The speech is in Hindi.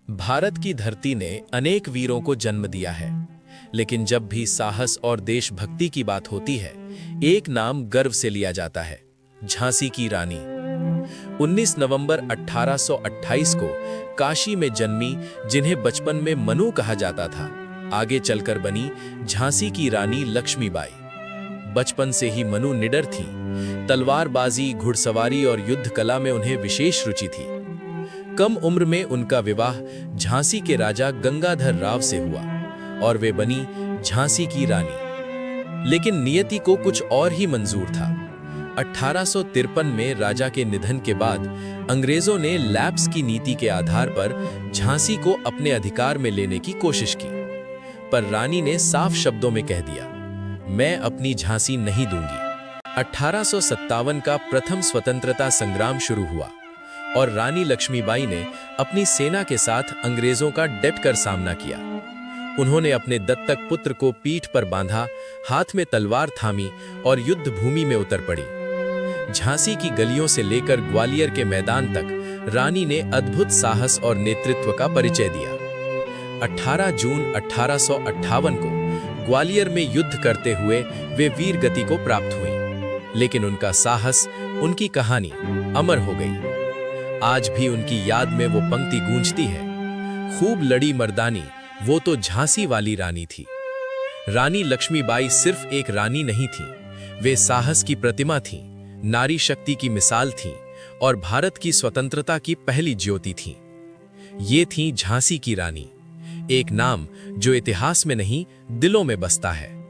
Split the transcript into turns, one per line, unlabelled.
भारत की धरती ने अनेक वीरों को जन्म दिया है, लेकिन जब भी साहस और देशभक्ति की बात होती है, एक नाम गर्व से लिया जाता है, झांसी की रानी। 19 नवंबर 1828 को काशी में जन्मी, जिन्हें बचपन में मनु कहा जाता था, आगे चलकर बनी झांसी की रानी लक्ष्मीबाई। बचपन से ही मनु निडर थी। तलवारबाजी, घुड़सवारी और युद्ध कला में उन्हें विशेष रुचि थी। कम उम्र में उनका विवाह झांसी के राजा गंगाधर राव से हुआ और वे बनी झांसी की रानी। लेकिन नियति को कुछ और ही मंजूर था। 1853 में राजा के निधन के बाद अंग्रेजों ने लैप्स की नीति के आधार पर झांसी को अपने अधिकार में लेने की कोशिश की, पर रानी ने साफ शब्दों में कह दिया, मैं अपनी झांसी नहीं दूंगी। 1857 का प्रथम स्वतंत्रता संग्राम शुरू हुआ और रानी लक्ष्मीबाई ने अपनी सेना के साथ अंग्रेजों का डटकर सामना किया। उन्होंने अपने दत्तक पुत्र को पीठ पर बांधा, हाथ में तलवार थामी और युद्ध भूमि में उतर पड़ी। झांसी की गलियों से लेकर ग्वालियर के मैदान तक रानी ने अद्भुत साहस और नेतृत्व का परिचय दिया। 18 जून 1858 को ग्वालियर में युद्ध करते हुए वे वीर गति को प्राप्त हुई, लेकिन उनका साहस, उनकी कहानी अमर हो गई। आज भी उनकी याद में वो पंक्ति गूंजती है, खूब लड़ी मर्दानी, वो तो झांसी वाली रानी थी। रानी लक्ष्मीबाई सिर्फ एक रानी नहीं थी, वे साहस की प्रतिमा थीं, नारी शक्ति की मिसाल थीं और भारत की स्वतंत्रता की पहली ज्योति थीं। ये थीं झांसी की रानी, एक नाम जो इतिहास में नहीं, दिलों में बसता है।